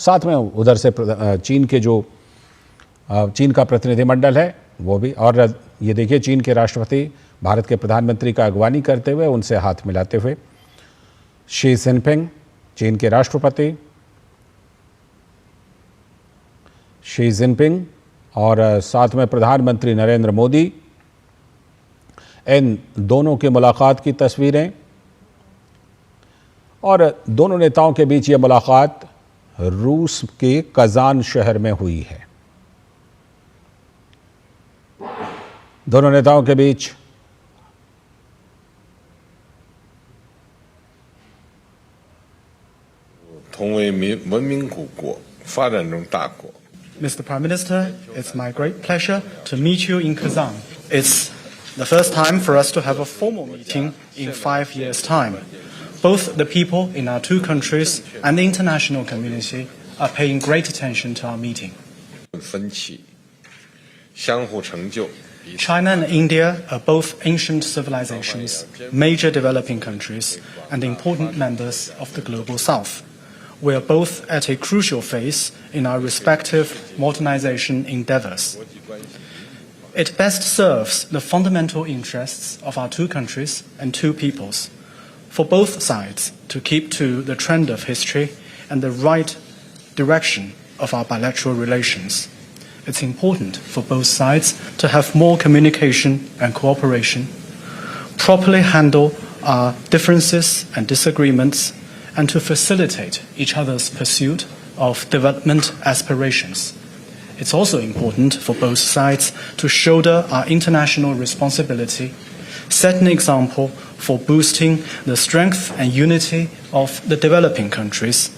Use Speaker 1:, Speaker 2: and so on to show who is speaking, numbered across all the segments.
Speaker 1: साथ में उधर से चीन के जो चीन का प्रतिनिधिमंडल है वो भी, और ये देखिए चीन के राष्ट्रपति भारत के प्रधानमंत्री का अगवानी करते हुए उनसे हाथ मिलाते हुए, शी जिनपिंग चीन के राष्ट्रपति शी जिनपिंग और साथ में प्रधानमंत्री नरेंद्र मोदी, इन दोनों की मुलाकात की तस्वीरें। और दोनों नेताओं के बीच ये मुलाकात रूस के कजान शहर में हुई है। दोनों नेताओं के बीच
Speaker 2: Mr. Prime Minister, it's my great pleasure to meet you in Kazan. It's the first time for us to have a formal meeting in 5 years' time. Both the people in our two countries and the international community are paying great attention to our meeting. China and India are both ancient civilizations, major developing countries, and important members of the Global South. We are both at a crucial phase in our respective modernization endeavors. It best serves the fundamental interests of our two countries and two peoples, for both sides to keep to the trend of history and the right direction of our bilateral relations. It's important for both sides to have more communication and cooperation, properly handle our differences and disagreements, and to facilitate each other's pursuit of development aspirations. It's also important for both sides to shoulder our international responsibility, set an example for boosting the strength and unity of the developing countries,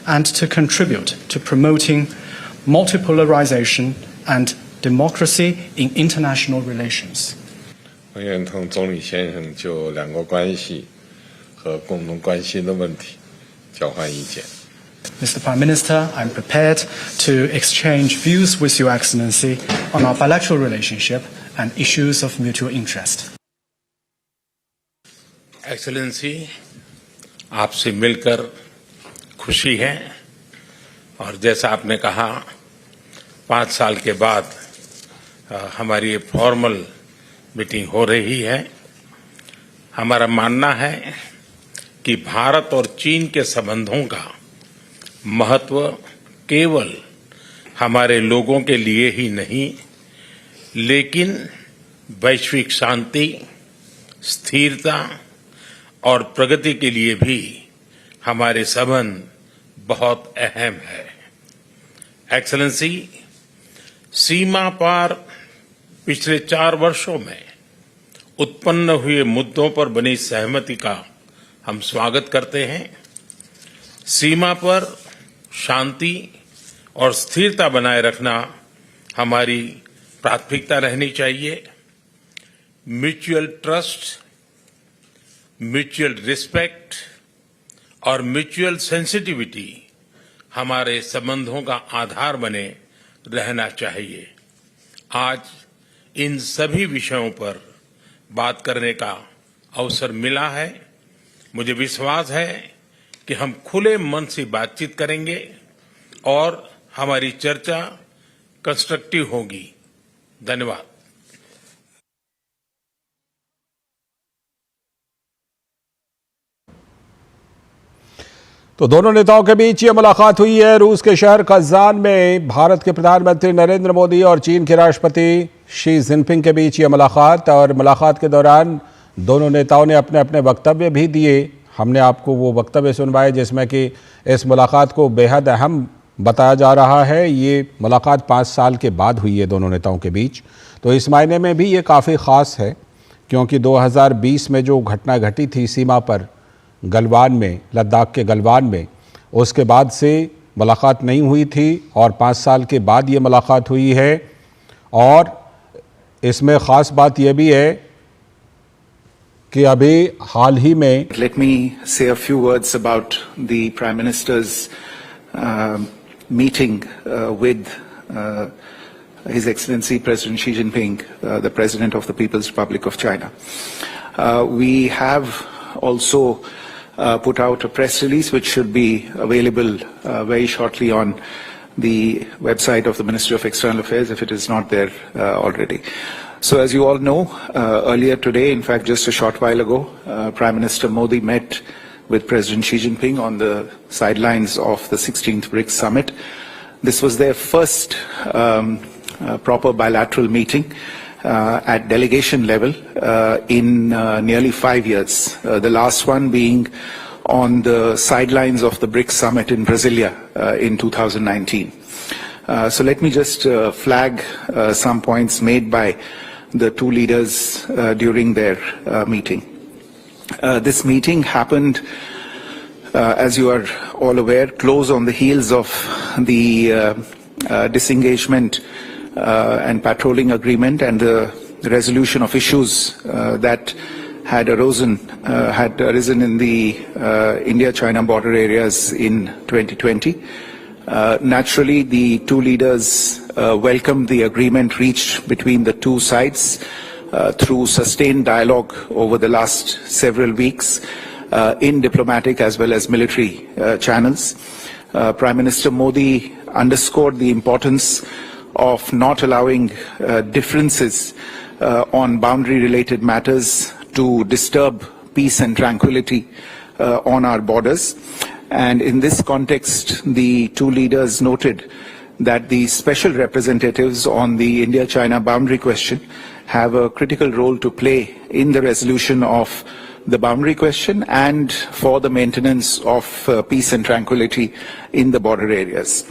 Speaker 2: and to contribute to promoting multipolarization and democracy in international relations.
Speaker 3: 我愿同总理先生就两国关系和共同关心的问题交换意见。
Speaker 2: Mr. Prime Minister, I'm prepared to exchange views with Your Excellency on our bilateral relationship and issues of mutual interest.
Speaker 4: Excellency, आपसे मिलकर खुशी है और जैसा आपने कहा 5 साल के बाद हमारी ये फॉर्मल मीटिंग हो रही है। हमारा मानना है कि भारत और चीन के संबंधों का महत्व केवल हमारे लोगों के लिए ही नहीं, लेकिन वैश्विक शांति, स्थिरता और प्रगति के लिए भी हमारे संबंध बहुत अहम है। एक्सेलेंसी, सीमा पार पिछले 4 वर्षों में उत्पन्न हुए मुद्दों पर बनी सहमति का हम स्वागत करते हैं। सीमा पर शांति और स्थिरता बनाए रखना हमारी प्राथमिकता रहनी चाहिए। म्यूचुअल ट्रस्ट, म्यूचुअल रिस्पेक्ट और म्यूचुअल सेंसिटिविटी हमारे संबंधों का आधार बने रहना चाहिए। आज इन सभी विषयों पर बात करने का अवसर मिला है। मुझे विश्वास है कि हम खुले मन से बातचीत करेंगे और हमारी चर्चा कंस्ट्रक्टिव होगी। धन्यवाद।
Speaker 1: तो दोनों नेताओं के बीच ये मुलाकात हुई है रूस के शहर कजान में। भारत के प्रधानमंत्री नरेंद्र मोदी और चीन के राष्ट्रपति शी जिनपिंग के बीच ये मुलाकात, और मुलाकात के दौरान दोनों नेताओं ने अपने अपने वक्तव्य भी दिए। हमने आपको वो वक्तव्य सुनवाए जिसमें कि इस मुलाकात को बेहद अहम बताया जा रहा है। ये मुलाकात 5 साल के बाद हुई है दोनों नेताओं के बीच, तो इस मायने में भी ये काफ़ी ख़ास है क्योंकि 2020 में जो घटना घटी थी सीमा पर गलवान में, लद्दाख के गलवान में, उसके बाद से मुलाकात नहीं हुई थी और 5 साल के बाद ये मुलाकात हुई है। और इसमें ख़ास बात यह भी है कि अभी हाल ही में
Speaker 5: Let me say a few words about the Prime Minister's meeting with His Excellency President Xi Jinping, the President of the People's Republic of China. We have also put out a press release which should be available very shortly on the website of the Ministry of External Affairs if it is not there already. So as you all know, earlier today, in fact just a short while ago, Prime Minister Modi met with President Xi Jinping on the sidelines of the 16th BRICS summit. This was their first proper bilateral meeting at delegation level in nearly 5 years, the last one being on the sidelines of the BRICS summit in Brasilia in 2019. So let me just flag some points made by the two leaders during their meeting. This meeting happened, as you are all aware, close on the heels of the disengagement and patrolling agreement and the resolution of issues that had arisen in the India-China border areas in 2020. Naturally, the two leaders welcomed the agreement reached between the two sides through sustained dialogue over the last several weeks in diplomatic as well as military channels. Prime Minister Modi underscored the importance of not allowing differences on boundary-related matters to disturb peace and tranquility on our borders. And in this context, the two leaders noted that the special representatives on the India-China boundary question have a critical role to play in the resolution of the boundary question and for the maintenance of peace and tranquility in the border areas.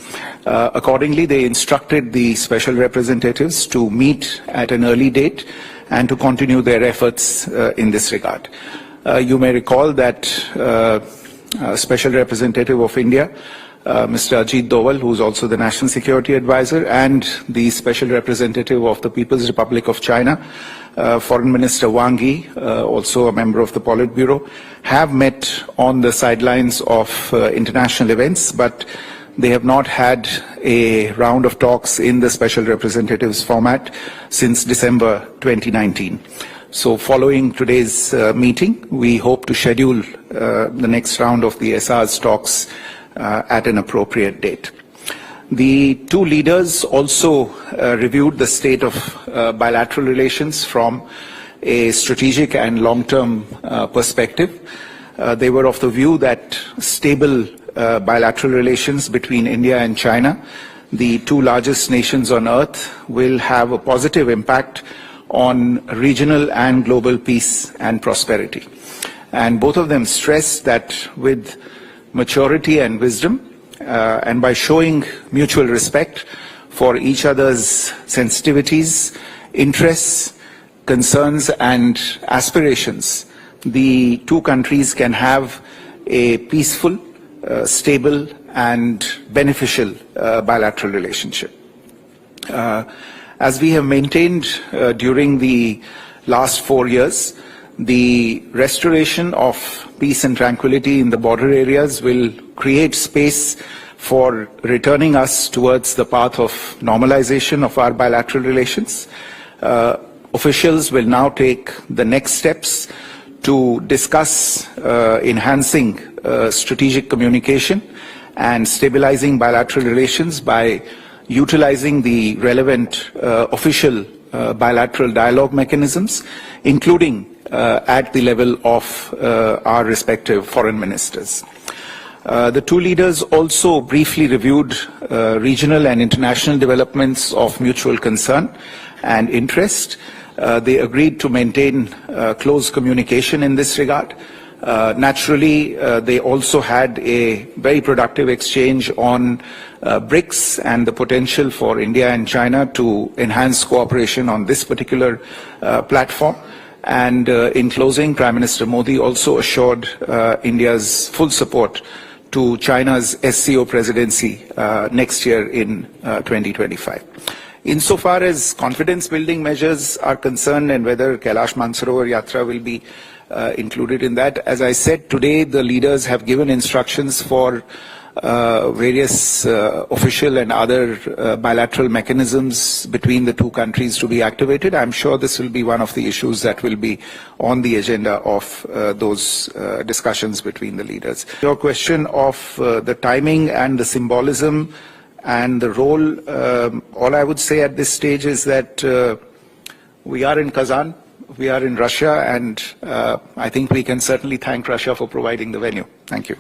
Speaker 5: Accordingly, they instructed the special representatives to meet at an early date and to continue their efforts in this regard. You may recall that Special Representative of India, Mr. Ajit Doval, who is also the National Security Advisor, and the Special Representative of the People's Republic of China, Foreign Minister Wang Yi, also a member of the Politburo, have met on the sidelines of international events, but they have not had a round of talks in the Special Representatives format since December 2019. So following today's meeting, we hope to schedule the next round of the SR's talks at an appropriate date. The two leaders also reviewed the state of bilateral relations from a strategic and long-term perspective. They were of the view that stable bilateral relations between India and China, the two largest nations on earth, will have a positive impact on regional and global peace and prosperity. And both of them stressed that with maturity and wisdom, and by showing mutual respect for each other's sensitivities, interests, concerns and aspirations, the two countries can have a peaceful, stable and beneficial bilateral relationship. As we have maintained during the last 4 years, the restoration of peace and tranquility in the border areas will create space for returning us towards the path of normalization of our bilateral relations. Officials will now take the next steps to discuss enhancing strategic communication and stabilizing bilateral relations by utilizing the relevant official bilateral dialogue mechanisms, including at the level of our respective foreign ministers. The two leaders also briefly reviewed regional and international developments of mutual concern and interest. They agreed to maintain close communication in this regard. Naturally, they also had a very productive exchange on BRICS and the potential for India and China to enhance cooperation on this particular platform. And in closing, Prime Minister Modi also assured India's full support to China's SCO presidency next year in 2025. Insofar as confidence-building measures are concerned and whether Kailash Mansarovar Yatra will be included in that, as I said today, the leaders have given instructions for various official and other bilateral mechanisms between the two countries to be activated. I'm sure this will be one of the issues that will be on the agenda of those discussions between the leaders. Your question of the timing and the symbolism and the role, all I would say at this stage is that we are in Kazan, we are in Russia, and I think we can certainly thank Russia for providing the venue. Thank you.